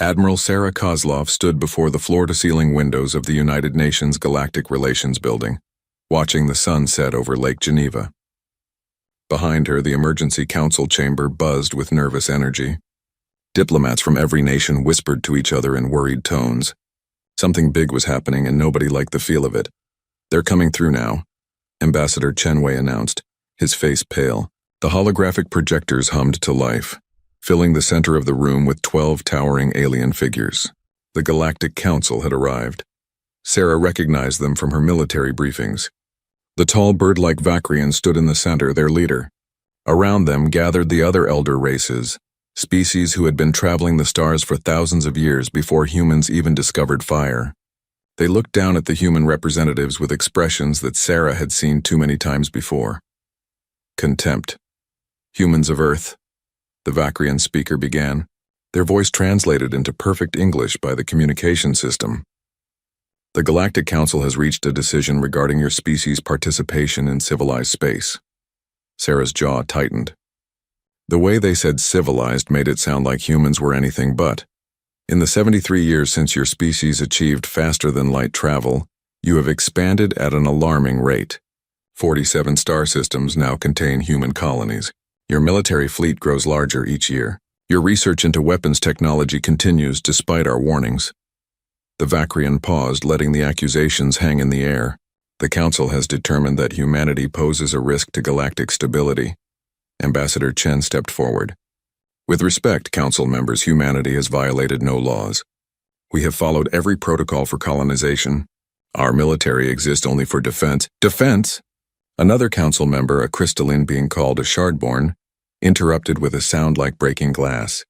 Admiral Sarah Kozlov stood before the floor-to-ceiling windows of the United Nations Galactic Relations Building, watching the sun set over Lake Geneva. Behind her, the emergency council chamber buzzed with nervous energy. Diplomats from every nation whispered to each other in worried tones. Something big was happening and nobody liked the feel of it. "They're coming through now," Ambassador Chenwei announced, his face pale. The holographic projectors hummed to life, filling the center of the room with 12 towering alien figures. The Galactic Council had arrived. Sarah recognized them from her military briefings. The tall bird-like Vakrian stood in the center, their leader. Around them gathered the other elder races, species who had been traveling the stars for thousands of years before humans even discovered fire. They looked down at the human representatives with expressions that Sarah had seen too many times before. Contempt. "Humans of Earth," the Vakrian speaker began, their voice translated into perfect English by the communication system. "The Galactic Council has reached a decision regarding your species' participation in civilized space." Sarah's jaw tightened. The way they said civilized made it sound like humans were anything but. In the 73 years since your species achieved faster-than-light travel, you have expanded at an alarming rate. 47 star systems now contain human colonies. Your military fleet grows larger each year. Your research into weapons technology continues despite our warnings. The Vakrian paused, letting the accusations hang in the air. The Council has determined that humanity poses a risk to galactic stability. Ambassador Chen stepped forward. "With respect, Council members, humanity has violated no laws. We have followed every protocol for colonization. Our military exists only for defense." "Defense?" Another Council member, a crystalline being called a Shardborn, interrupted with a sound like breaking glass.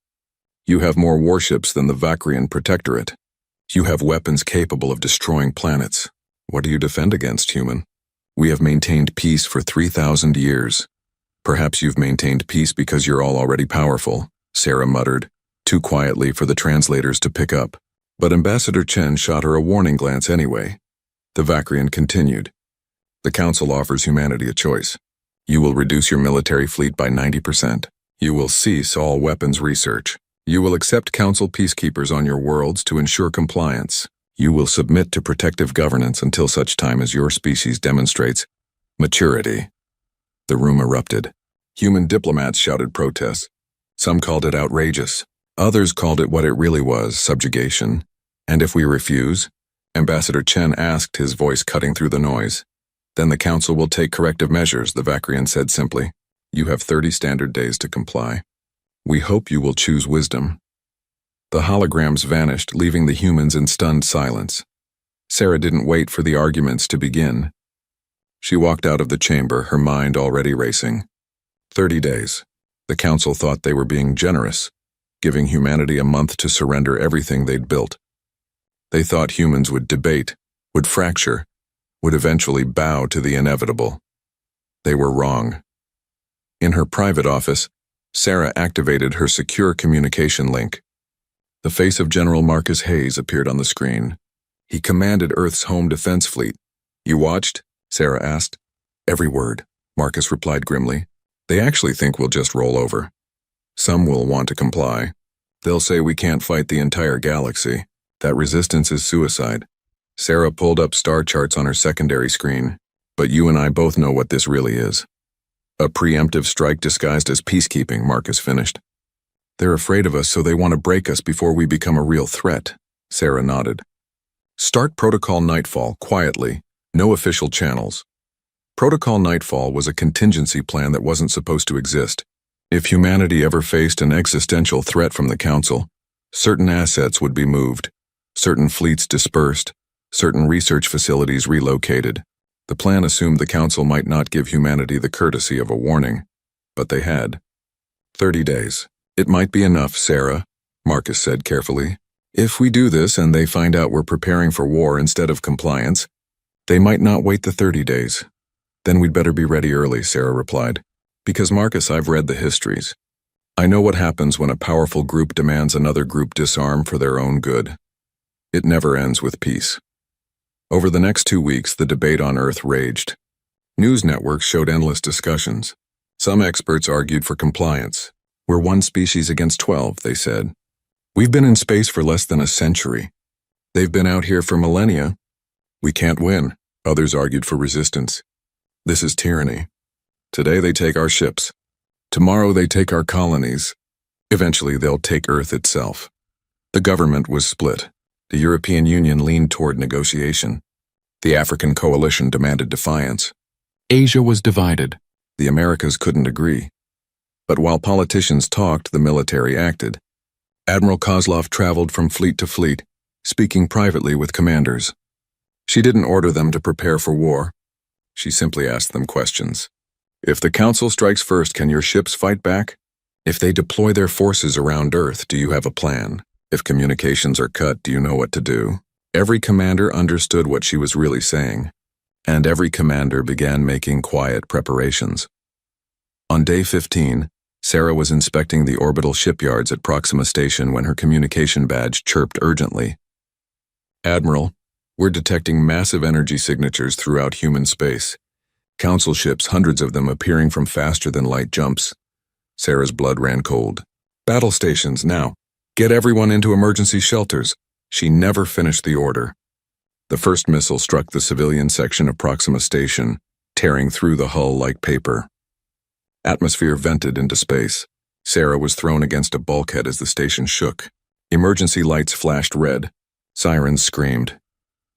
"You have more warships than the Vakrian Protectorate. You have weapons capable of destroying planets. What do you defend against, human? We have maintained peace for 3,000 years. Perhaps you've maintained peace because you're all already powerful," Sarah muttered, too quietly for the translators to pick up. But Ambassador Chen shot her a warning glance anyway. The Vakrian continued. "The Council offers humanity a choice. You will reduce your military fleet by 90%. You will cease all weapons research. You will accept Council peacekeepers on your worlds to ensure compliance. You will submit to protective governance until such time as your species demonstrates maturity." The room erupted. Human diplomats shouted protests. Some called it outrageous. Others called it what it really was, subjugation. "And if we refuse?" Ambassador Chen asked, his voice cutting through the noise. "Then the Council will take corrective measures," the Vakrian said simply. "You have 30 standard days to comply. We hope you will choose wisdom." The holograms vanished, leaving the humans in stunned silence. Sarah didn't wait for the arguments to begin. She walked out of the chamber, her mind already racing. 30 days. The Council thought they were being generous, giving humanity a month to surrender everything they'd built. They thought humans would debate, would fracture, would eventually bow to the inevitable. They were wrong. In her private office, Sarah activated her secure communication link. The face of General Marcus Hayes appeared on the screen. He commanded Earth's home defense fleet. "You watched?" Sarah asked. "Every word," Marcus replied grimly. "They actually think we'll just roll over. Some will want to comply. They'll say we can't fight the entire galaxy. That resistance is suicide." Sarah pulled up star charts on her secondary screen. "But you and I both know what this really is. A preemptive strike disguised as peacekeeping," Marcus finished. "They're afraid of us, so they want to break us before we become a real threat," Sarah nodded. "Start Protocol Nightfall, quietly, no official channels." Protocol Nightfall was a contingency plan that wasn't supposed to exist. If humanity ever faced an existential threat from the Council, certain assets would be moved, certain fleets dispersed, certain research facilities relocated. The plan assumed the Council might not give humanity the courtesy of a warning, but they had. 30 days. "It might be enough, Sarah," Marcus said carefully. "If we do this and they find out we're preparing for war instead of compliance, they might not wait the 30 days. Then we'd better be ready early," Sarah replied. "Because Marcus, I've read the histories. I know what happens when a powerful group demands another group disarm for their own good. It never ends with peace." Over the next 2 weeks, the debate on Earth raged. News networks showed endless discussions. Some experts argued for compliance. "We're one species against 12, they said. We've been in space for less than a century. They've been out here for millennia. We can't win. Others argued for resistance. This is tyranny. Today they take our ships. Tomorrow they take our colonies. Eventually they'll take Earth itself. The government was split. The European Union leaned toward negotiation. The African coalition demanded defiance. Asia was divided. The Americas couldn't agree. But while politicians talked, the military acted. Admiral Kozlov traveled from fleet to fleet, speaking privately with commanders. She didn't order them to prepare for war. She simply asked them questions. If the Council strikes first, can your ships fight back? If they deploy their forces around Earth, do you have a plan? If communications are cut, do you know what to do? Every commander understood what she was really saying, and every commander began making quiet preparations. On day 15, Sarah was inspecting the orbital shipyards at Proxima Station when her communication badge chirped urgently. Admiral, we're detecting massive energy signatures throughout human space. Council ships, hundreds of them appearing from faster-than-light jumps. Sarah's blood ran cold. Battle stations, now. Get everyone into emergency shelters. She never finished the order. The first missile struck the civilian section of Proxima Station, tearing through the hull like paper. Atmosphere vented into space. Sarah was thrown against a bulkhead as the station shook. Emergency lights flashed red. Sirens screamed.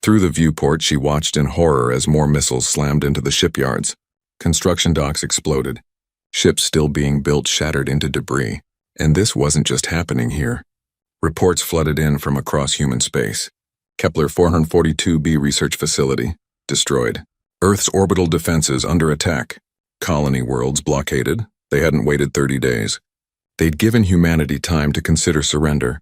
Through the viewport, she watched in horror as more missiles slammed into the shipyards. Construction docks exploded. Ships still being built shattered into debris. And this wasn't just happening here. Reports flooded in from across human space. Kepler 442b research facility, destroyed. Earth's orbital defenses under attack. Colony worlds blockaded. They hadn't waited 30 days. They'd given humanity time to consider surrender,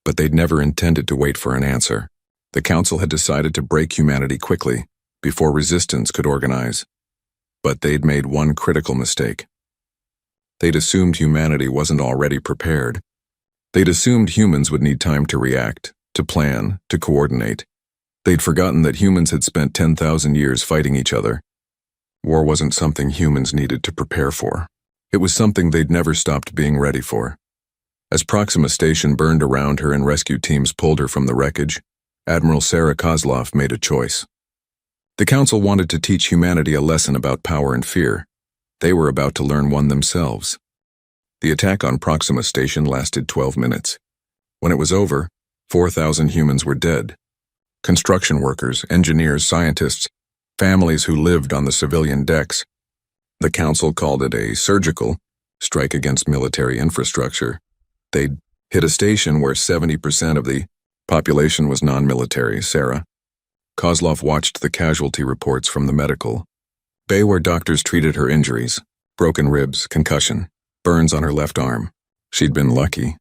but they'd never intended to wait for an answer. The Council had decided to break humanity quickly, before resistance could organize. But they'd made one critical mistake. They'd assumed humanity wasn't already prepared. They'd assumed humans would need time to react, to plan, to coordinate. They'd forgotten that humans had spent 10,000 years fighting each other. War wasn't something humans needed to prepare for. It was something they'd never stopped being ready for. As Proxima Station burned around her and rescue teams pulled her from the wreckage, Admiral Sarah Kozlov made a choice. The Council wanted to teach humanity a lesson about power and fear. They were about to learn one themselves. The attack on Proxima Station lasted 12 minutes. When it was over, 4,000 humans were dead. Construction workers, engineers, scientists, families who lived on the civilian decks. The Council called it a surgical strike against military infrastructure. They'd hit a station where 70% of the population was non-military. Sarah Kozlov watched the casualty reports from the medical bay where doctors treated her injuries, broken ribs, concussion, burns on her left arm. She'd been lucky.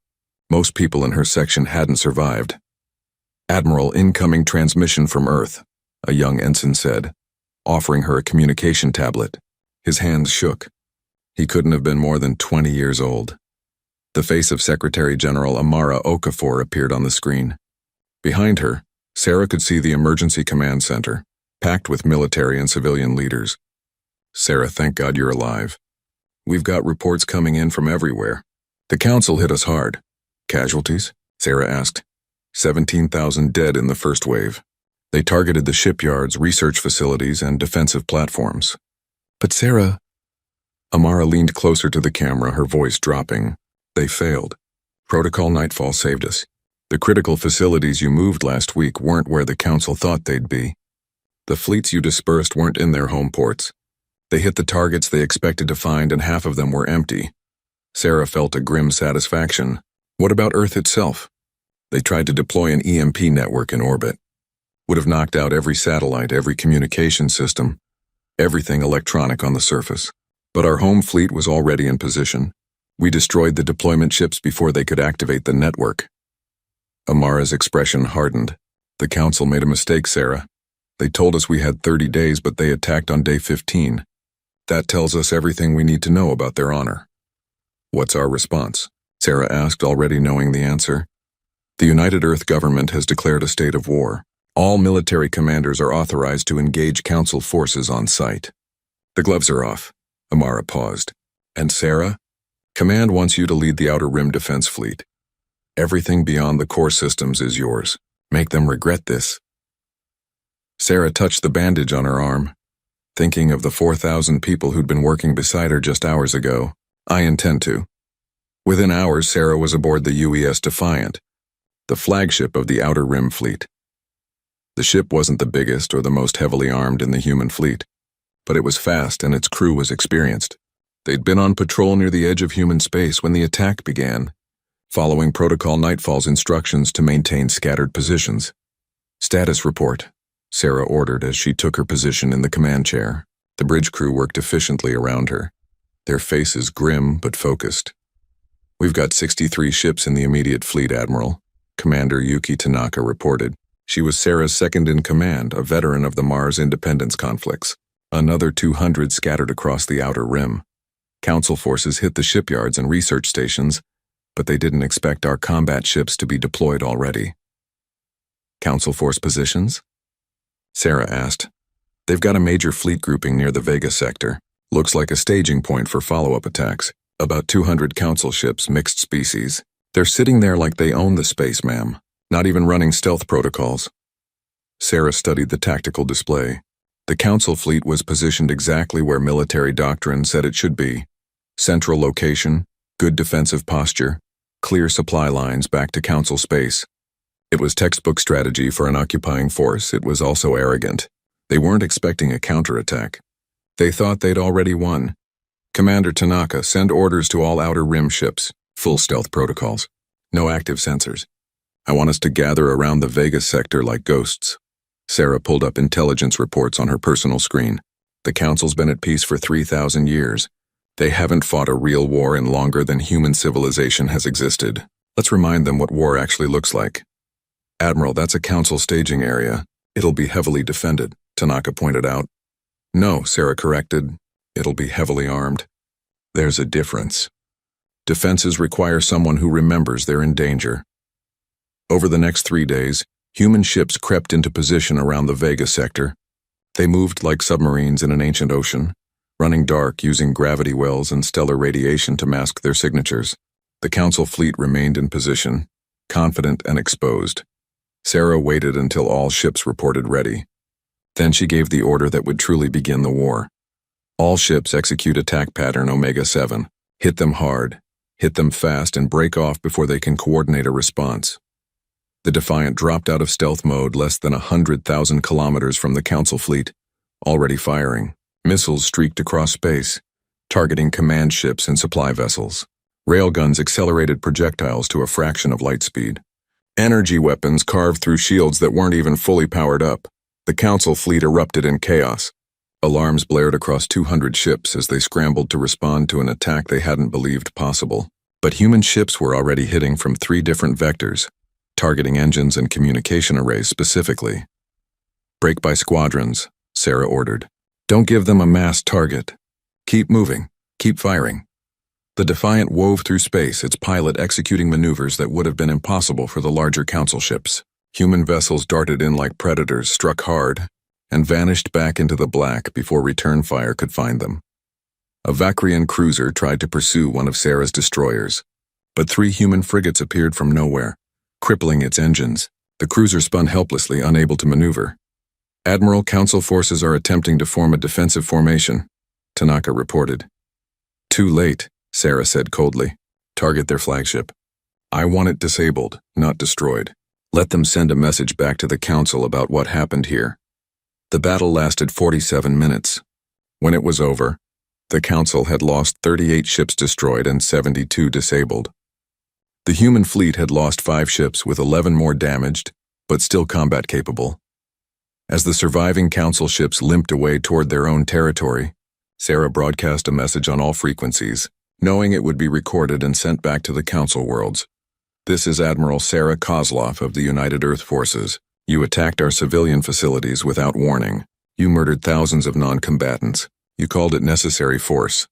Most people in her section hadn't survived. Admiral, incoming transmission from Earth, a young ensign said, offering her a communication tablet. His hands shook. He couldn't have been more than 20 years old. The face of Secretary General Amara Okafor appeared on the screen. Behind her, Sarah could see the Emergency Command Center, packed with military and civilian leaders. Sarah, thank God you're alive. We've got reports coming in from everywhere. The Council hit us hard. Casualties? Sarah asked. 17,000 dead in the first wave. They targeted the shipyards, research facilities, and defensive platforms. But Sarah... Amara leaned closer to the camera, her voice dropping. They failed. Protocol Nightfall saved us. The critical facilities you moved last week weren't where the Council thought they'd be. The fleets you dispersed weren't in their home ports. They hit the targets they expected to find, and half of them were empty. Sarah felt a grim satisfaction. What about Earth itself? They tried to deploy an EMP network in orbit. Would have knocked out every satellite, every communication system, everything electronic on the surface. But our home fleet was already in position. We destroyed the deployment ships before they could activate the network. Amara's expression hardened. The Council made a mistake, Sarah. They told us we had 30 days, but they attacked on day 15. That tells us everything we need to know about their honor. What's our response? Sarah asked, already knowing the answer. The United Earth government has declared a state of war. All military commanders are authorized to engage Council forces on site. The gloves are off. Amara paused. And Sarah? Command wants you to lead the Outer Rim Defense Fleet. Everything beyond the core systems is yours. Make them regret this. Sarah touched the bandage on her arm, thinking of the 4,000 people who'd been working beside her just hours ago. I intend to. Within hours, Sarah was aboard the UES Defiant, the flagship of the Outer Rim fleet. The ship wasn't the biggest or the most heavily armed in the human fleet, but it was fast and its crew was experienced. They'd been on patrol near the edge of human space when the attack began, following Protocol Nightfall's instructions to maintain scattered positions. Status report, Sarah ordered as she took her position in the command chair. The bridge crew worked efficiently around her, their faces grim but focused. We've got 63 ships in the immediate fleet, Admiral, Commander Yuki Tanaka reported. She was Sarah's second-in-command, a veteran of the Mars independence conflicts. Another 200 scattered across the Outer Rim. Council forces hit the shipyards and research stations, but they didn't expect our combat ships to be deployed already. Council force positions? Sarah asked. They've got a major fleet grouping near the Vega sector. Looks like a staging point for follow-up attacks. About 200 council ships, mixed species. They're sitting there like they own the space, ma'am. Not even running stealth protocols. Sarah studied the tactical display. The council fleet was positioned exactly where military doctrine said it should be. Central location, good defensive posture, clear supply lines back to council space. It was textbook strategy for an occupying force. It was also arrogant. They weren't expecting a counterattack. They thought they'd already won. Commander Tanaka, send orders to all Outer Rim ships. Full stealth protocols. No active sensors. I want us to gather around the Vega sector like ghosts. Sarah pulled up intelligence reports on her personal screen. The Council's been at peace for 3,000 years. They haven't fought a real war in longer than human civilization has existed. Let's remind them what war actually looks like. Admiral, that's a Council staging area. It'll be heavily defended, Tanaka pointed out. No, Sarah corrected. It'll be heavily armed. There's a difference. Defenses require someone who remembers they're in danger. Over the next 3 days, human ships crept into position around the Vega sector. They moved like submarines in an ancient ocean, running dark using gravity wells and stellar radiation to mask their signatures. The Council fleet remained in position, confident and exposed. Sarah waited until all ships reported ready. Then she gave the order that would truly begin the war. All ships execute attack pattern Omega-7. Hit them hard, hit them fast, and break off before they can coordinate a response. The Defiant dropped out of stealth mode less than 100,000 kilometers from the Council fleet, already firing. Missiles streaked across space, targeting command ships and supply vessels. Railguns accelerated projectiles to a fraction of light speed. Energy weapons carved through shields that weren't even fully powered up. The Council fleet erupted in chaos. Alarms blared across 200 ships as they scrambled to respond to an attack they hadn't believed possible. But human ships were already hitting from 3 different vectors, targeting engines and communication arrays specifically. Break by squadrons, Sarah ordered. Don't give them a mass target. Keep moving. Keep firing. The Defiant wove through space, its pilot executing maneuvers that would have been impossible for the larger Council ships. Human vessels darted in like predators, struck hard, and vanished back into the black before return fire could find them. A Vakrian cruiser tried to pursue one of Sarah's destroyers, but 3 human frigates appeared from nowhere, crippling its engines. The cruiser spun helplessly, unable to maneuver. Admiral, Council forces are attempting to form a defensive formation, Tanaka reported. Too late, Sarah said coldly. Target their flagship. I want it disabled, not destroyed. Let them send a message back to the Council about what happened here. The battle lasted 47 minutes. When it was over, the Council had lost 38 ships destroyed and 72 disabled. The human fleet had lost 5 ships with 11 more damaged, but still combat capable. As the surviving Council ships limped away toward their own territory, Sarah broadcast a message on all frequencies, knowing it would be recorded and sent back to the Council worlds. This is Admiral Sarah Kozlov of the United Earth Forces. You attacked our civilian facilities without warning. You murdered thousands of non-combatants. You called it necessary force.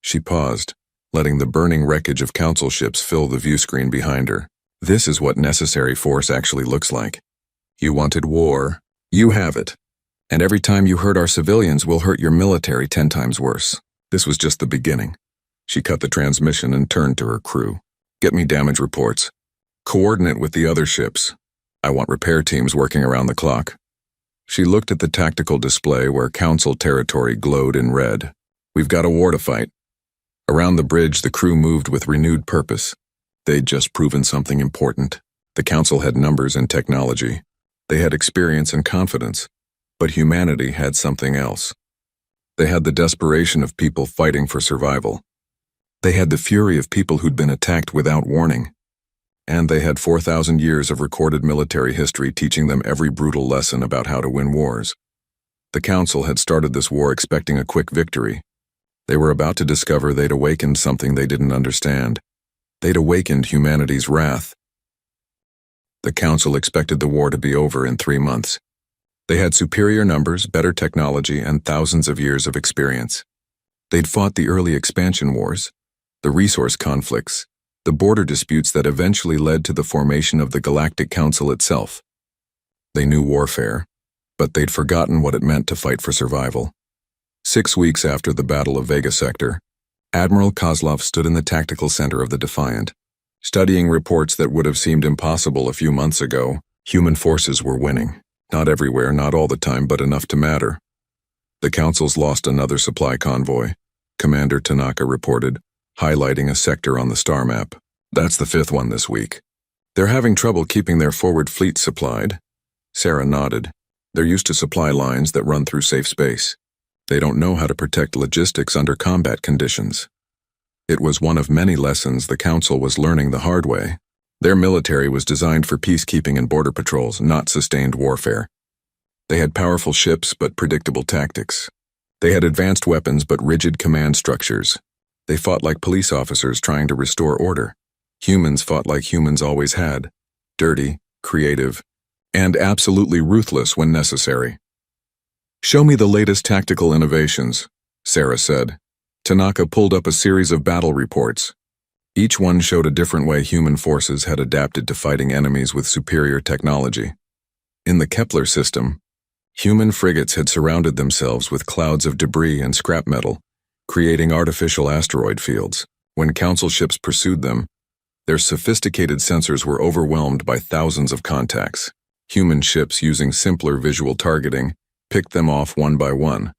She paused, letting the burning wreckage of Council ships fill the view screen behind her. This is what necessary force actually looks like. You wanted war. You have it. And every time you hurt our civilians, we'll hurt your military 10 times worse. This was just the beginning. She cut the transmission and turned to her crew. Get me damage reports. Coordinate with the other ships. I want repair teams working around the clock. She looked at the tactical display where Council territory glowed in red. We've got a war to fight. Around the bridge, the crew moved with renewed purpose. They'd just proven something important. The Council had numbers and technology. They had experience and confidence. But humanity had something else. They had the desperation of people fighting for survival. They had the fury of people who'd been attacked without warning. And they had 4,000 years of recorded military history teaching them every brutal lesson about how to win wars. The Council had started this war expecting a quick victory. They were about to discover they'd awakened something they didn't understand. They'd awakened humanity's wrath. The Council expected the war to be over in 3 months. They had superior numbers, better technology, and thousands of years of experience. They'd fought the early expansion wars, the resource conflicts, the border disputes that eventually led to the formation of the Galactic Council itself. They knew warfare, but they'd forgotten what it meant to fight for survival. 6 weeks after the Battle of Vega Sector, Admiral Kozlov stood in the tactical center of the Defiant. Studying reports that would have seemed impossible a few months ago, human forces were winning. Not everywhere, not all the time, but enough to matter. The Council's lost another supply convoy, Commander Tanaka reported, highlighting a sector on the star map. That's the 5th one this week. They're having trouble keeping their forward fleet supplied. Sarah nodded. They're used to supply lines that run through safe space. They don't know how to protect logistics under combat conditions. It was one of many lessons the Council was learning the hard way. Their military was designed for peacekeeping and border patrols, not sustained warfare. They had powerful ships but predictable tactics. They had advanced weapons but rigid command structures. They fought like police officers trying to restore order. Humans fought like humans always had, dirty, creative, and absolutely ruthless when necessary. "Show me the latest tactical innovations," Sarah said. Tanaka pulled up a series of battle reports. Each one showed a different way human forces had adapted to fighting enemies with superior technology. In the Kepler system, human frigates had surrounded themselves with clouds of debris and scrap metal, creating artificial asteroid fields. When Council ships pursued them, their sophisticated sensors were overwhelmed by thousands of contacts. Human ships, using simpler visual targeting, picked them off one by one.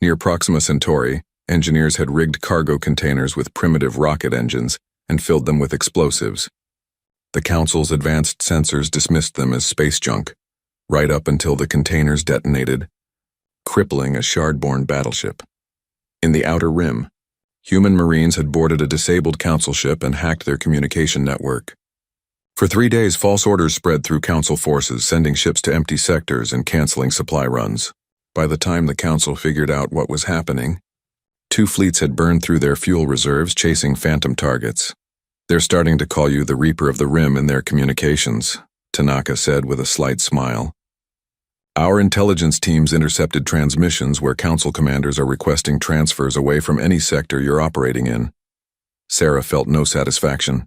Near Proxima Centauri, engineers had rigged cargo containers with primitive rocket engines and filled them with explosives. The Council's advanced sensors dismissed them as space junk, right up until the containers detonated, crippling a shard-borne battleship. In the Outer Rim, human Marines had boarded a disabled Council ship and hacked their communication network. For 3 days, false orders spread through Council forces, sending ships to empty sectors and canceling supply runs. By the time the Council figured out what was happening, 2 fleets had burned through their fuel reserves chasing phantom targets. "They're starting to call you the Reaper of the Rim in their communications," Tanaka said with a slight smile. "Our intelligence teams intercepted transmissions where Council commanders are requesting transfers away from any sector you're operating in." Sarah felt no satisfaction.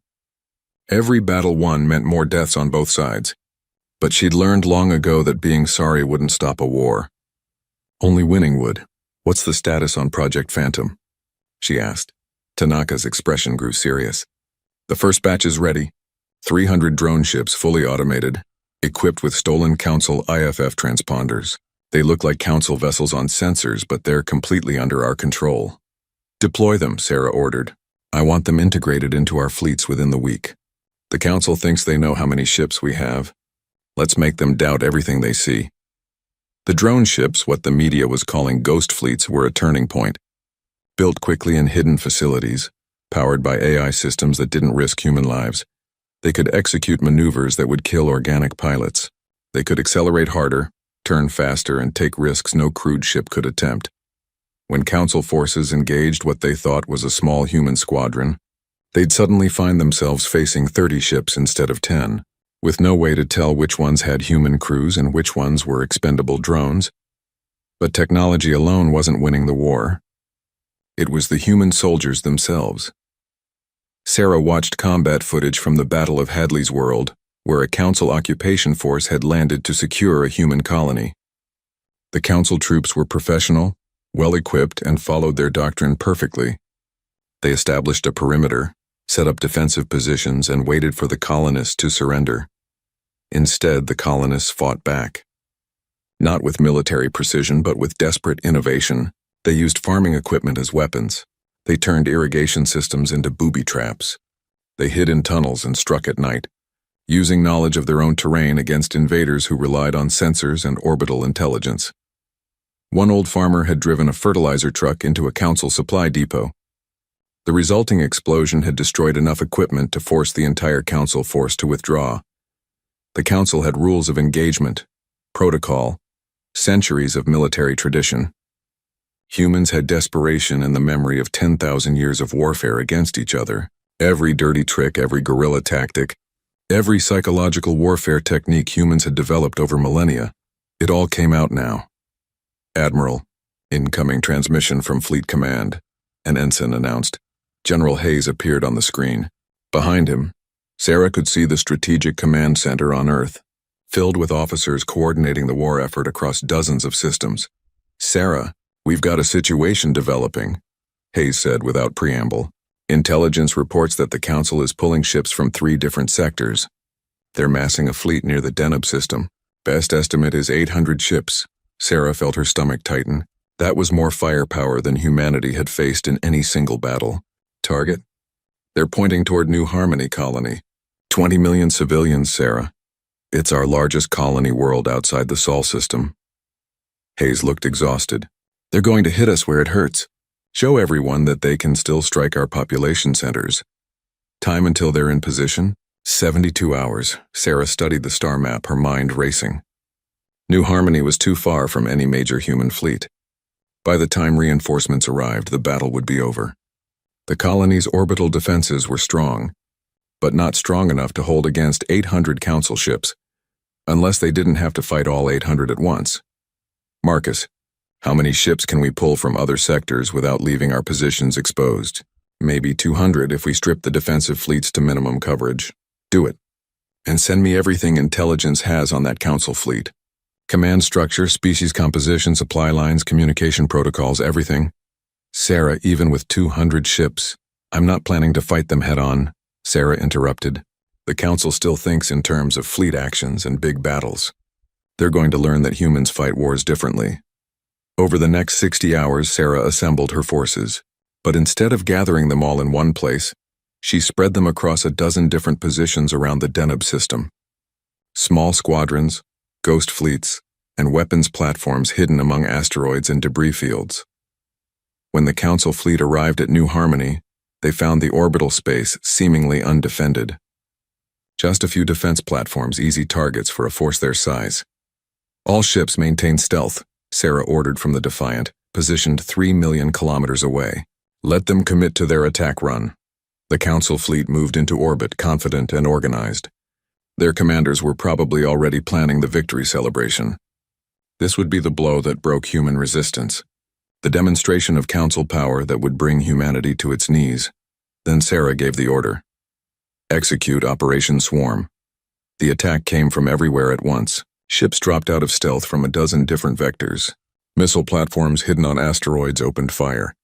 Every battle won meant more deaths on both sides, but she'd learned long ago that being sorry wouldn't stop a war. Only winning would. "What's the status on Project Phantom?" she asked. Tanaka's expression grew serious. "The first batch is ready. 300 drone ships fully automated, equipped with stolen Council IFF transponders. They look like Council vessels on sensors, but they're completely under our control." "Deploy them," Sarah ordered. "I want them integrated into our fleets within the week. The Council thinks they know how many ships we have. Let's make them doubt everything they see." The drone ships, what the media was calling ghost fleets, were a turning point. Built quickly in hidden facilities, powered by AI systems that didn't risk human lives, they could execute maneuvers that would kill organic pilots. They could accelerate harder, turn faster, and take risks no crewed ship could attempt. When Council forces engaged what they thought was a small human squadron, they'd suddenly find themselves facing 30 ships instead of 10. With no way to tell which ones had human crews and which ones were expendable drones. But technology alone wasn't winning the war. It was the human soldiers themselves. Sarah watched combat footage from the Battle of Hadley's World, where a Council occupation force had landed to secure a human colony. The Council troops were professional, well-equipped, and followed their doctrine perfectly. They established a perimeter, set up defensive positions, and waited for the colonists to surrender. Instead, the colonists fought back. Not with military precision, but with desperate innovation. They used farming equipment as weapons. They turned irrigation systems into booby traps. They hid in tunnels and struck at night, using knowledge of their own terrain against invaders who relied on sensors and orbital intelligence. One old farmer had driven a fertilizer truck into a council supply depot. The resulting explosion had destroyed enough equipment to force the entire council force to withdraw. The council had rules of engagement, protocol, centuries of military tradition. Humans had desperation and the memory of 10,000 years of warfare against each other. Every dirty trick, every guerrilla tactic, every psychological warfare technique humans had developed over millennia, it all came out now. Admiral, incoming transmission from Fleet Command, an ensign announced. General Hayes appeared on the screen. Behind him, Sarah could see the Strategic Command Center on Earth, filled with officers coordinating the war effort across dozens of systems. "Sarah, we've got a situation developing," Hayes said without preamble. "Intelligence reports that the Council is pulling ships from 3 different sectors. They're massing a fleet near the Deneb system. Best estimate is 800 ships." Sarah felt her stomach tighten. That was more firepower than humanity had faced in any single battle. Target? They're pointing toward New Harmony colony. 20 million civilians, Sarah. It's our largest colony world outside the Sol system. Hayes looked exhausted. "They're going to hit us where it hurts. Show everyone that they can still strike our population centers. Time until they're in position? 72 hours. Sarah studied the star map, her mind racing. New Harmony was too far from any major human fleet. By the time reinforcements arrived, the battle would be over. The colony's orbital defenses were strong, but not strong enough to hold against 800 council ships, unless they didn't have to fight all 800 at once. "Marcus, how many ships can we pull from other sectors without leaving our positions exposed?" "Maybe 200 if we strip the defensive fleets to minimum coverage." "Do it. And send me everything intelligence has on that council fleet. Command structure, species composition, supply lines, communication protocols, everything." "Sarah, even with 200 ships, I'm not planning to fight them head-on," Sarah interrupted. "The Council still thinks in terms of fleet actions and big battles. They're going to learn that humans fight wars differently." Over the next 60 hours, Sarah assembled her forces, but instead of gathering them all in one place, she spread them across a dozen different positions around the Deneb system. Small squadrons, ghost fleets, and weapons platforms hidden among asteroids and debris fields. When the Council fleet arrived at New Harmony, they found the orbital space seemingly undefended. Just a few defense platforms, easy targets for a force their size. "All ships maintain stealth," Sarah ordered from the Defiant, positioned 3 million kilometers away. "Let them commit to their attack run." The Council fleet moved into orbit, confident and organized. Their commanders were probably already planning the victory celebration. This would be the blow that broke human resistance, the demonstration of Council power that would bring humanity to its knees. Then Sarah gave the order. "Execute Operation Swarm." The attack came from everywhere at once. Ships dropped out of stealth from a dozen different vectors. Missile platforms hidden on asteroids opened fire.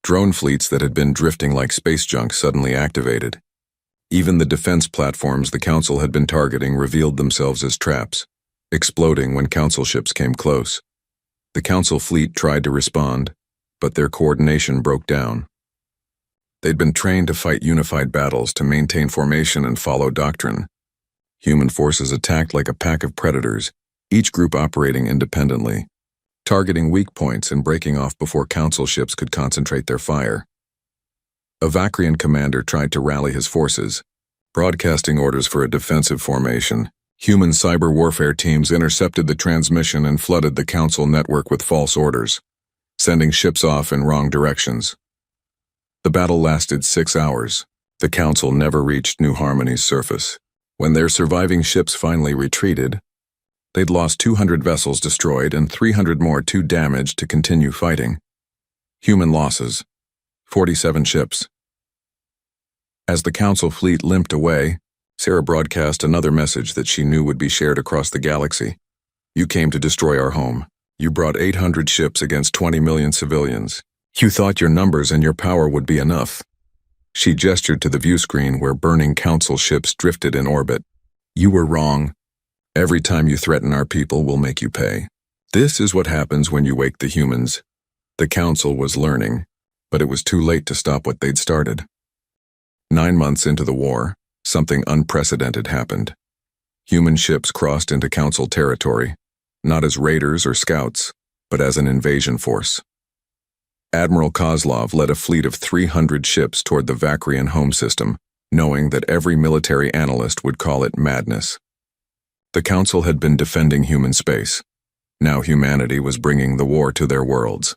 Drone fleets that had been drifting like space junk suddenly activated. Even the defense platforms the Council had been targeting revealed themselves as traps, exploding when Council ships came close. The Council fleet tried to respond, but their coordination broke down. They'd been trained to fight unified battles, to maintain formation and follow doctrine. Human forces attacked like a pack of predators, each group operating independently, targeting weak points and breaking off before Council ships could concentrate their fire. A Vacrian commander tried to rally his forces, broadcasting orders for a defensive formation. Human cyber warfare teams intercepted the transmission and flooded the Council network with false orders, sending ships off in wrong directions. The battle lasted 6 hours. The Council never reached New Harmony's surface. When their surviving ships finally retreated, they'd lost 200 vessels destroyed and 300 more too damaged to continue fighting. Human losses: 47 ships. As the Council fleet limped away, Sarah broadcast another message that she knew would be shared across the galaxy. "You came to destroy our home. You brought 800 ships against 20 million civilians. You thought your numbers and your power would be enough. She gestured to the view screen where burning council ships drifted in orbit. You were wrong. Every time you threaten our people, we'll make you pay. This is what happens when you wake the humans. The council was learning, but it was too late to stop what they'd started. 9 months into the war, something unprecedented happened. Human ships crossed into council territory, not as raiders or scouts, but as an invasion force. Admiral Kozlov led a fleet of 300 ships toward the Vakrian home system, knowing that every military analyst would call it madness. The council had been defending human space. Now humanity was bringing the war to their worlds.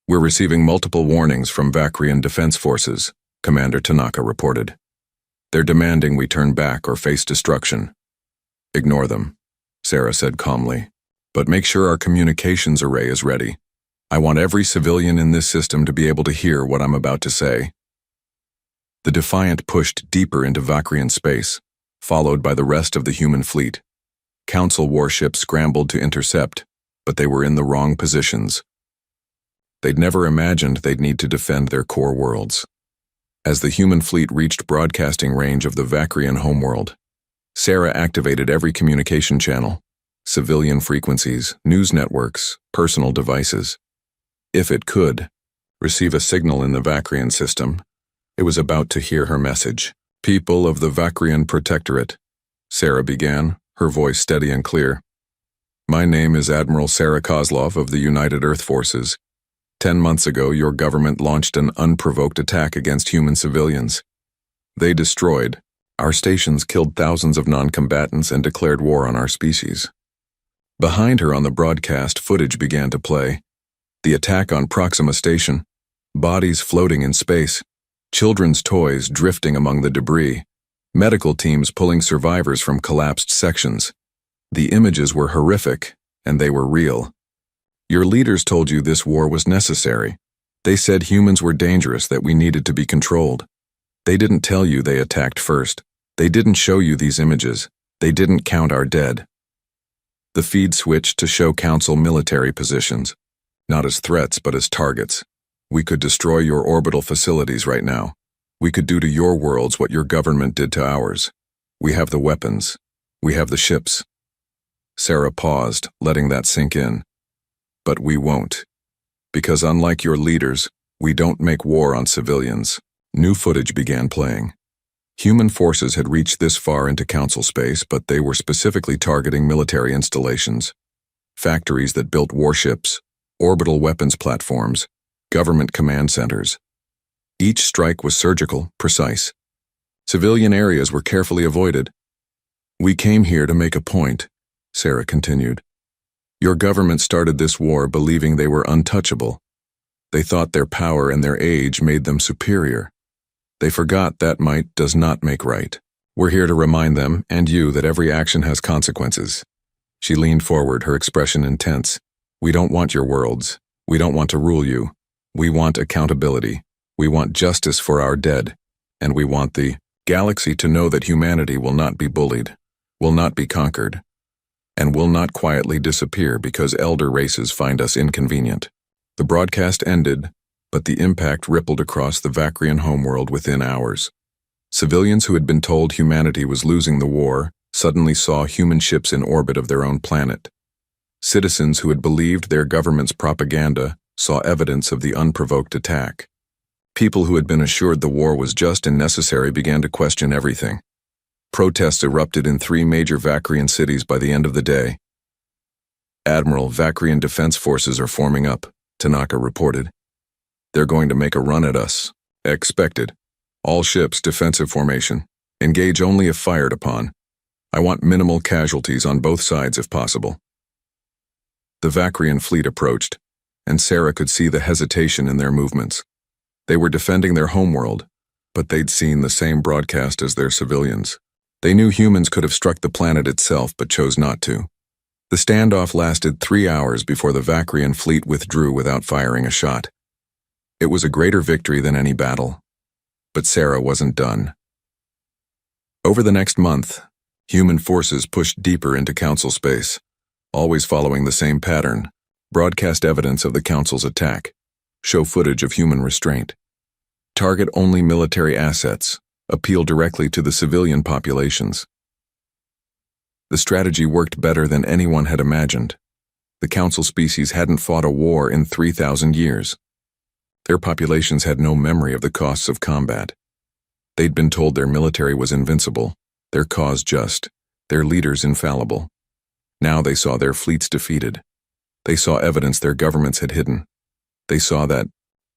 We're receiving multiple warnings from Vakrian defense forces, Commander Tanaka reported. They're demanding we turn back or face destruction. Ignore them, Sarah said calmly. But make sure our communications array is ready. I want every civilian in this system to be able to hear what I'm about to say. The Defiant pushed deeper into Vakrian space, followed by the rest of the human fleet. Council warships scrambled to intercept, but they were in the wrong positions. They'd never imagined they'd need to defend their core worlds. As the human fleet reached broadcasting range of the Vakrian homeworld, Sarah activated every communication channel, civilian frequencies, news networks, personal devices. If it could receive a signal in the Vakrian system, it was about to hear her message. People of the Vakrian Protectorate, Sarah began, her voice steady and clear. My name is Admiral Sarah Kozlov of the United Earth Forces. 10 months ago, your government launched an unprovoked attack against human civilians. They destroyed. Our stations killed thousands of non-combatants and declared war on our species. Behind her on the broadcast, footage began to play. The attack on Proxima Station, bodies floating in space, children's toys drifting among the debris, medical teams pulling survivors from collapsed sections. The images were horrific, and they were real. Your leaders told you this war was necessary. They said humans were dangerous, that we needed to be controlled. They didn't tell you they attacked first. They didn't show you these images. They didn't count our dead. The feed switched to show Council military positions, not as threats but as targets. We could destroy your orbital facilities right now. We could do to your worlds what your government did to ours. We have the weapons. We have the ships. Sarah paused, letting that sink in. But we won't. Because unlike your leaders, we don't make war on civilians. New footage began playing. Human forces had reached this far into Council space, but they were specifically targeting military installations, factories that built warships, orbital weapons platforms, government command centers. Each strike was surgical, precise. Civilian areas were carefully avoided. We came here to make a point, Sarah continued. Your government started this war believing they were untouchable. They thought their power and their age made them superior. They forgot that might does not make right. We're here to remind them, and you, that every action has consequences. She leaned forward, her expression intense. We don't want your worlds. We don't want to rule you. We want accountability. We want justice for our dead. And we want the galaxy to know that humanity will not be bullied, will not be conquered, and will not quietly disappear because elder races find us inconvenient. The broadcast ended, but the impact rippled across the Vakrian homeworld within hours. Civilians who had been told humanity was losing the war suddenly saw human ships in orbit of their own planet. Citizens who had believed their government's propaganda saw evidence of the unprovoked attack. People who had been assured the war was just and necessary began to question everything. Protests erupted in 3 major Vakrian cities by the end of the day. Admiral, Vakrian defense forces are forming up, Tanaka reported. They're going to make a run at us. Expected. All ships, defensive formation. Engage only if fired upon. I want minimal casualties on both sides if possible. The Vakrian fleet approached, and Sarah could see the hesitation in their movements. They were defending their homeworld, but they'd seen the same broadcast as their civilians. They knew humans could have struck the planet itself but chose not to. The standoff lasted 3 hours before the Vakrian fleet withdrew without firing a shot. It was a greater victory than any battle. But Sarah wasn't done. Over the next month, human forces pushed deeper into Council space, always following the same pattern: broadcast evidence of the Council's attack, show footage of human restraint. Target only military assets. Appeal directly to the civilian populations. The strategy worked better than anyone had imagined. The council species hadn't fought a war in 3,000 years. Their populations had no memory of the costs of combat. They'd been told their military was invincible, their cause just, their leaders infallible. Now they saw their fleets defeated. They saw evidence their governments had hidden. They saw that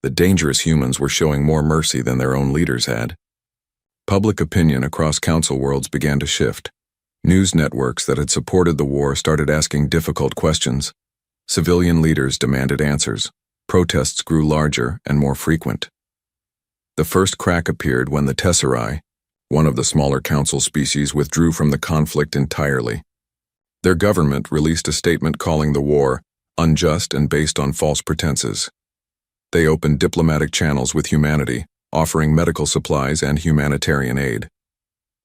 the dangerous humans were showing more mercy than their own leaders had. Public opinion across council worlds began to shift. News networks that had supported the war started asking difficult questions. Civilian leaders demanded answers. Protests grew larger and more frequent. The first crack appeared when the Tesserae, one of the smaller council species, withdrew from the conflict entirely. Their government released a statement calling the war unjust and based on false pretenses. They opened diplomatic channels with humanity, offering medical supplies and humanitarian aid.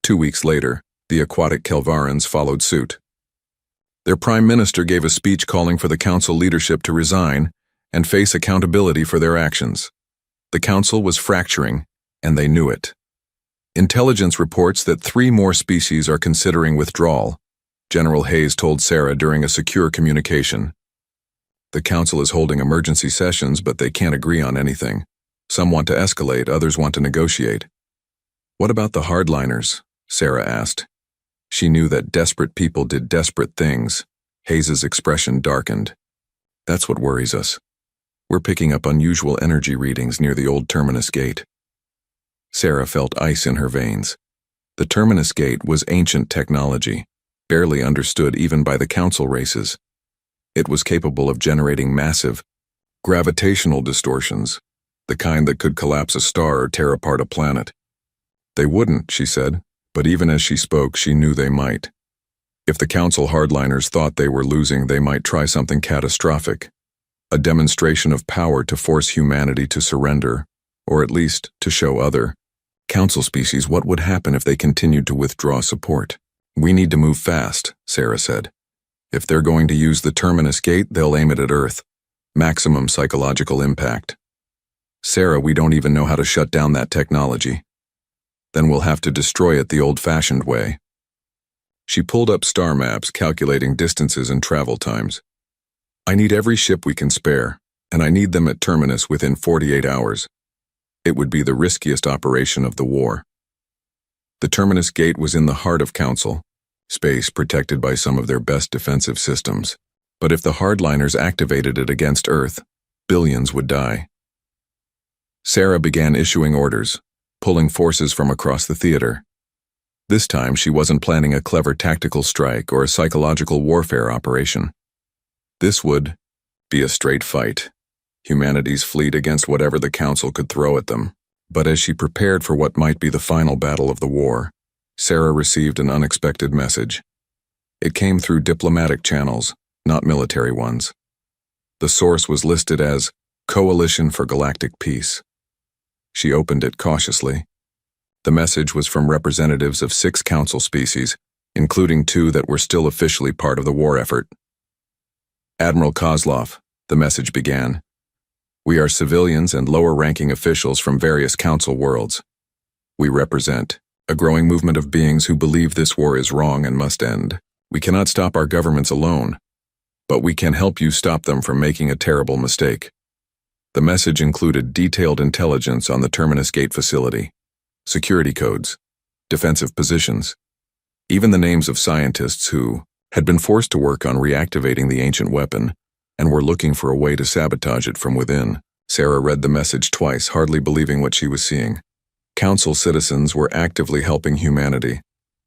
2 weeks later, the aquatic Kelvarans followed suit. Their prime minister gave a speech calling for the council leadership to resign and face accountability for their actions. The council was fracturing, and they knew it. Intelligence reports that 3 more species are considering withdrawal, General Hayes told Sarah during a secure communication. The council is holding emergency sessions, but they can't agree on anything. Some want to escalate, others want to negotiate. What about the hardliners? Sarah asked. She knew that desperate people did desperate things. Hayes's expression darkened. That's what worries us. We're picking up unusual energy readings near the old Terminus Gate. Sarah felt ice in her veins. The Terminus Gate was ancient technology, barely understood even by the council races. It was capable of generating massive, gravitational distortions, the kind that could collapse a star or tear apart a planet. They wouldn't, she said, but even as she spoke, she knew they might. If the council hardliners thought they were losing, they might try something catastrophic. A demonstration of power to force humanity to surrender, or at least to show other council species what would happen if they continued to withdraw support. We need to move fast, Sarah said. If they're going to use the Terminus Gate, they'll aim it at Earth. Maximum psychological impact. Sarah, we don't even know how to shut down that technology. Then we'll have to destroy it the old-fashioned way. She pulled up star maps, calculating distances and travel times. I need every ship we can spare, and I need them at Terminus within 48 hours. It would be the riskiest operation of the war. The Terminus Gate was in the heart of Council, space protected by some of their best defensive systems. But if the hardliners activated it against Earth, billions would die. Sarah began issuing orders, pulling forces from across the theater. This time she wasn't planning a clever tactical strike or a psychological warfare operation. This would be a straight fight, humanity's fleet against whatever the council could throw at them. But as she prepared for what might be the final battle of the war, Sarah received an unexpected message. It came through diplomatic channels, not military ones. The source was listed as Coalition for Galactic Peace. She opened it cautiously. The message was from representatives of 6 council species, including 2 that were still officially part of the war effort. Admiral Kozlov, the message began. We are civilians and lower-ranking officials from various council worlds. We represent a growing movement of beings who believe this war is wrong and must end. We cannot stop our governments alone, but we can help you stop them from making a terrible mistake. The message included detailed intelligence on the Terminus Gate facility, security codes, defensive positions, even the names of scientists who had been forced to work on reactivating the ancient weapon and were looking for a way to sabotage it from within. Sarah read the message twice, hardly believing what she was seeing. Council citizens were actively helping humanity,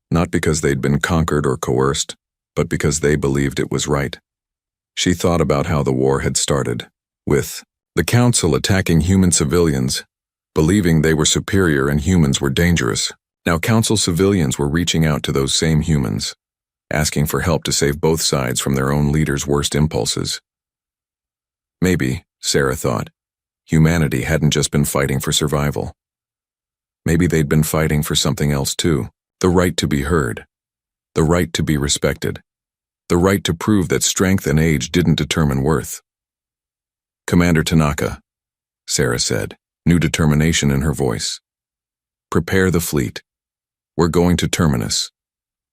not because they'd been conquered or coerced, but because they believed it was right. She thought about how the war had started, with the Council attacking human civilians, believing they were superior and humans were dangerous. Now Council civilians were reaching out to those same humans, asking for help to save both sides from their own leaders' worst impulses. Maybe, Sarah thought, humanity hadn't just been fighting for survival. Maybe they'd been fighting for something else too. The right to be heard. The right to be respected. The right to prove that strength and age didn't determine worth. Commander Tanaka, Sarah said, new determination in her voice. Prepare the fleet. We're going to Terminus.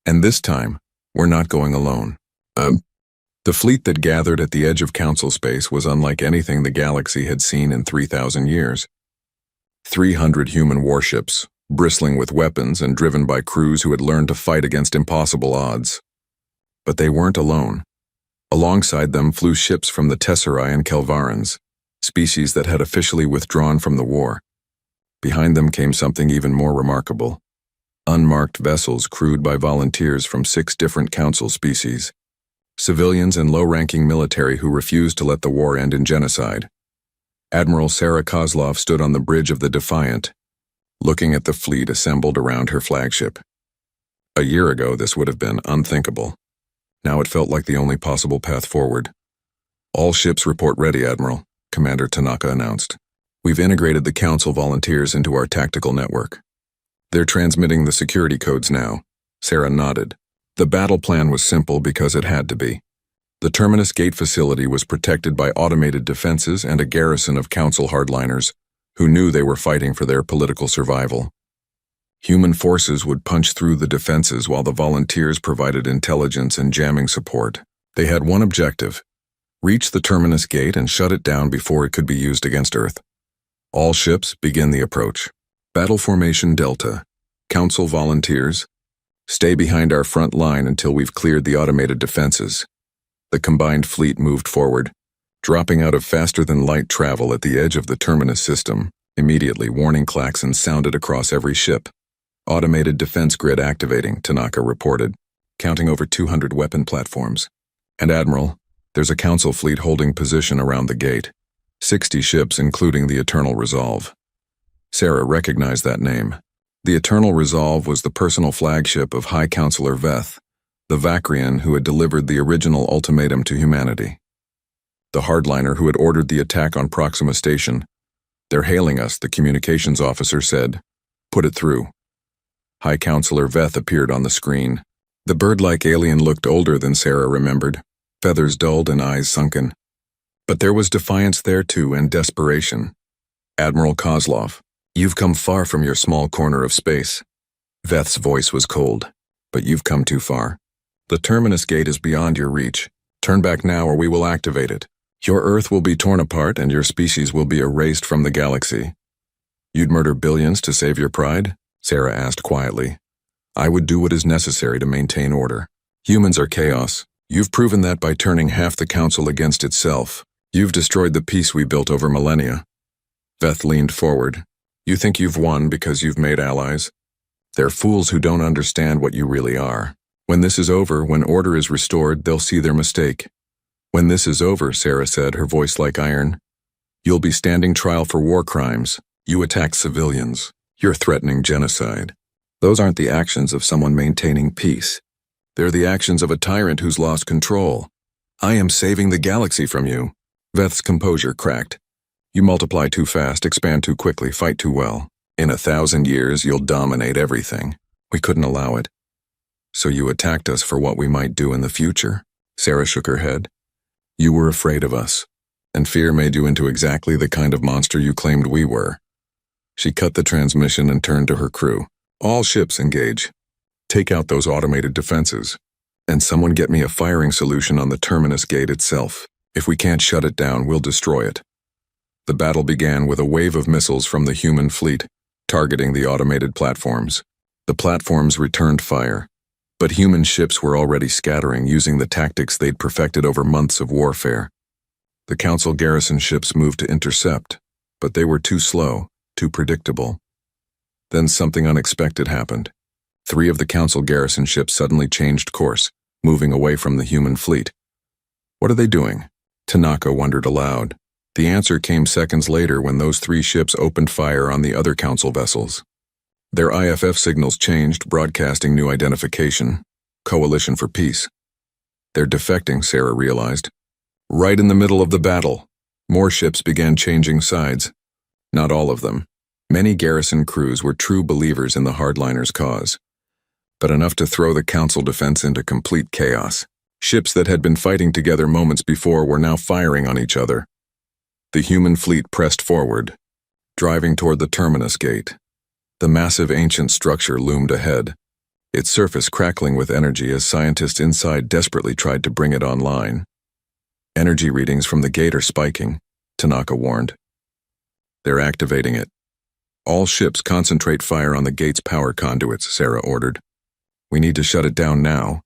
And this time, we're not going alone. The fleet that gathered at the edge of council space was unlike anything the galaxy had seen in 3,000 years. 300 human warships, bristling with weapons and driven by crews who had learned to fight against impossible odds. But they weren't alone. Alongside them flew ships from the Tesserae and Kelvarans, species that had officially withdrawn from the war. Behind them came something even more remarkable. Unmarked vessels crewed by volunteers from 6 different council species. Civilians and low-ranking military who refused to let the war end in genocide. Admiral Sarah Kozlov stood on the bridge of the Defiant, looking at the fleet assembled around her flagship. A year ago, this would have been unthinkable. Now it felt like the only possible path forward. All ships report ready, Admiral, Commander Tanaka announced. We've integrated the Council volunteers into our tactical network. They're transmitting the security codes now. Sarah nodded. The battle plan was simple because it had to be. The Terminus Gate facility was protected by automated defenses and a garrison of Council hardliners who knew they were fighting for their political survival. Human forces would punch through the defenses while the volunteers provided intelligence and jamming support. They had one objective: reach the Terminus Gate and shut it down before it could be used against Earth. All ships begin the approach. Battle Formation Delta. Council volunteers. Stay behind our front line until we've cleared the automated defenses. The combined fleet moved forward, dropping out of faster-than-light travel at the edge of the Terminus system. Immediately, warning klaxons sounded across every ship. Automated defense grid activating, Tanaka reported, counting over 200 weapon platforms. And Admiral, there's a Council fleet holding position around the gate. 60 ships, including the Eternal Resolve. Sarah recognized that name. The Eternal Resolve was the personal flagship of High Counselor Veth, the Vakrian who had delivered the original ultimatum to humanity. The hardliner who had ordered the attack on Proxima Station. They're hailing us, the communications officer said. Put it through. High Counselor Veth appeared on the screen. The bird-like alien looked older than Sarah remembered, feathers dulled and eyes sunken. But there was defiance there too, and desperation. Admiral Kozlov, you've come far from your small corner of space. Veth's voice was cold. But you've come too far. The Terminus Gate is beyond your reach. Turn back now or we will activate it. Your Earth will be torn apart and your species will be erased from the galaxy. You'd murder billions to save your pride? Sarah asked quietly. I would do what is necessary to maintain order. Humans are chaos. You've proven that by turning half the Council against itself. You've destroyed the peace we built over millennia. Veth leaned forward. You think you've won because you've made allies? They're fools who don't understand what you really are. When this is over, when order is restored, they'll see their mistake. When this is over, Sarah said, her voice like iron, you'll be standing trial for war crimes. You attacked civilians. You're threatening genocide. Those aren't the actions of someone maintaining peace. They're the actions of a tyrant who's lost control. I am saving the galaxy from you. Veth's composure cracked. You multiply too fast, expand too quickly, fight too well. In 1,000 years, you'll dominate everything. We couldn't allow it. So you attacked us for what we might do in the future? Sarah shook her head. You were afraid of us, and fear made you into exactly the kind of monster you claimed we were. She cut the transmission and turned to her crew. All ships engage. Take out those automated defenses. And someone get me a firing solution on the Terminus Gate itself. If we can't shut it down, we'll destroy it. The battle began with a wave of missiles from the human fleet, targeting the automated platforms. The platforms returned fire, but human ships were already scattering using the tactics they'd perfected over months of warfare. The Council garrison ships moved to intercept, but they were too slow, too predictable. Then something unexpected happened. 3 of the Council garrison ships suddenly changed course, moving away from the human fleet. What are they doing? Tanaka wondered aloud. The answer came seconds later when those 3 ships opened fire on the other Council vessels. Their IFF signals changed, broadcasting new identification. Coalition for Peace. They're defecting, Sarah realized. Right in the middle of the battle, more ships began changing sides. Not all of them. Many garrison crews were true believers in the hardliners' cause, but enough to throw the Council defense into complete chaos. Ships that had been fighting together moments before were now firing on each other. The human fleet pressed forward. driving toward the terminus gate. The massive ancient structure loomed ahead, its surface crackling with energy as scientists inside desperately tried to bring it online. Energy readings from the gate are spiking, Tanaka warned. They're activating it. All ships concentrate fire on the gate's power conduits, Sarah ordered. We need to shut it down now.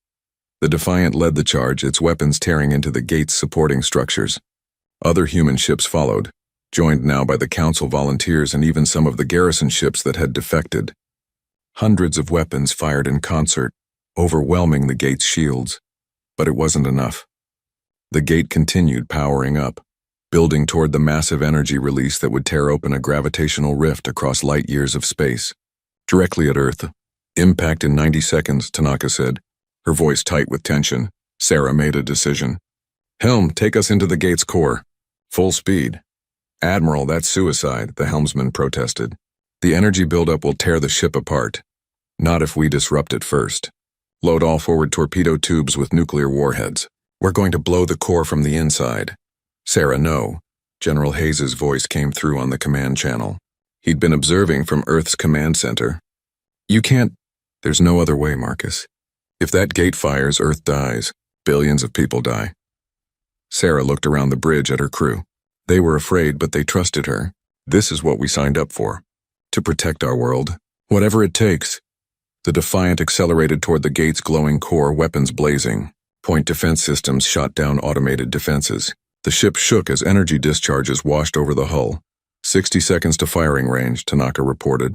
The Defiant led the charge, its weapons tearing into the gate's supporting structures. Other human ships followed, joined now by the Council volunteers and even some of the garrison ships that had defected. Hundreds of weapons fired in concert, overwhelming the gate's shields. But it wasn't enough. The gate continued powering up, building toward the massive energy release that would tear open a gravitational rift across light years of space. Directly at Earth. Impact in 90 seconds, Tanaka said, her voice tight with tension. Sarah made a decision. Helm, take us into the gate's core. Full speed. Admiral, that's suicide, the helmsman protested. The energy buildup will tear the ship apart. Not if we disrupt it first. Load all forward torpedo tubes with nuclear warheads. We're going to blow the core from the inside. Sarah, no. General Hayes's voice came through on the command channel. He'd been observing from Earth's command center. You can't. There's no other way, Marcus. If that gate fires, Earth dies. Billions of people die. Sarah looked around the bridge at her crew. They were afraid, but they trusted her. This is what we signed up for. To protect our world. Whatever it takes. The Defiant accelerated toward the gate's glowing core, weapons blazing. Point defense systems shot down automated defenses. The ship shook as energy discharges washed over the hull. 60 seconds to firing range, Tanaka reported.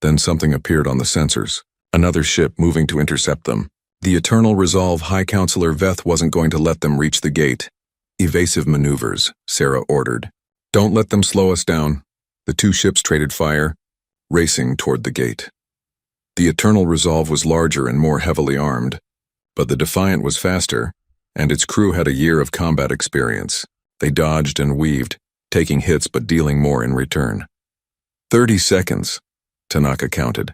Then something appeared on the sensors. Another ship moving to intercept them. The Eternal Resolve High Counselor Veth wasn't going to let them reach the gate. Evasive maneuvers, Sarah ordered. Don't let them slow us down. The two ships traded fire, racing toward the gate. The Eternal Resolve was larger and more heavily armed, but the Defiant was faster, and its crew had a year of combat experience. They dodged and weaved, taking hits but dealing more in return. 30 seconds, Tanaka counted.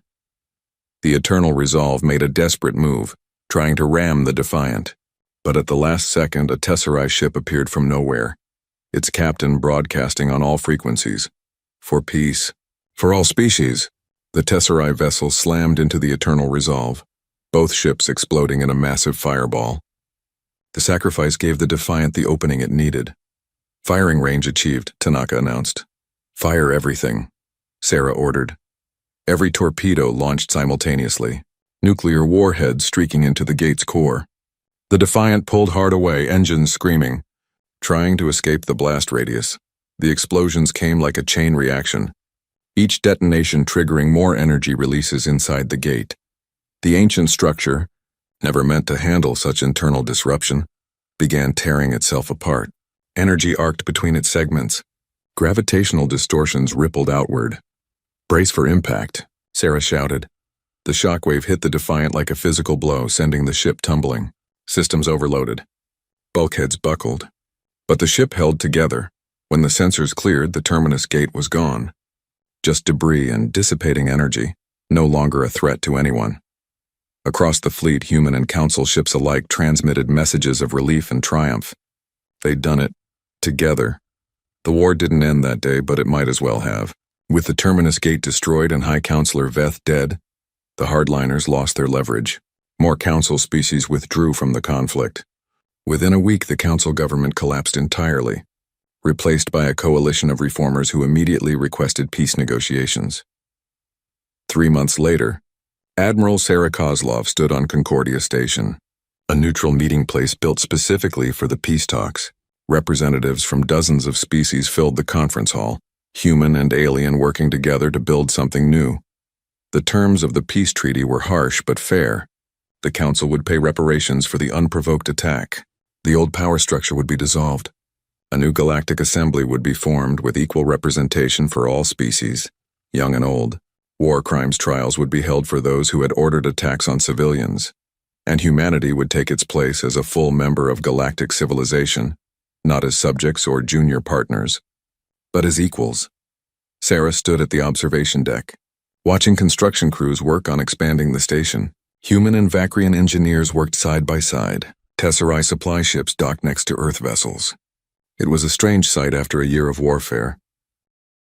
The Eternal Resolve made a desperate move, trying to ram the Defiant. But at the last second, a Tesseract ship appeared from nowhere, its captain broadcasting on all frequencies. For peace. For all species. The Tesseract vessel slammed into the Eternal Resolve, both ships exploding in a massive fireball. The sacrifice gave the Defiant the opening it needed. Firing range achieved, Tanaka announced. Fire everything, Sarah ordered. Every torpedo launched simultaneously, nuclear warheads streaking into the gate's core. The Defiant pulled hard away, engines screaming, trying to escape the blast radius. The explosions came like a chain reaction, each detonation triggering more energy releases inside the gate. The ancient structure, never meant to handle such internal disruption, began tearing itself apart. Energy arced between its segments. Gravitational distortions rippled outward. Brace for impact, Sarah shouted. The shockwave hit the Defiant like a physical blow, sending the ship tumbling. Systems overloaded. Bulkheads buckled. But the ship held together. When the sensors cleared, the terminus gate was gone. Just debris and dissipating energy, no longer a threat to anyone. Across the fleet, human and council ships alike transmitted messages of relief and triumph. They'd done it. Together. The war didn't end that day, but it might as well have. With the terminus gate destroyed and High Counselor Veth dead, the hardliners lost their leverage. More council species withdrew from the conflict. Within a week, the council government collapsed entirely, replaced by a coalition of reformers who immediately requested peace negotiations. 3 months later, Admiral Sarah Kozlov stood on Concordia Station, a neutral meeting place built specifically for the peace talks. Representatives from dozens of species filled the conference hall, human and alien working together to build something new. The terms of the peace treaty were harsh but fair. The council would pay reparations for the unprovoked attack. The old power structure would be dissolved. A new galactic assembly would be formed with equal representation for all species, young and old. War crimes trials would be held for those who had ordered attacks on civilians. And humanity would take its place as a full member of galactic civilization, not as subjects or junior partners, but as equals. Sarah stood at the observation deck, watching construction crews work on expanding the station. Human and Vacrian engineers worked side by side. Tesseract supply ships docked next to Earth vessels. It was a strange sight after a year of warfare.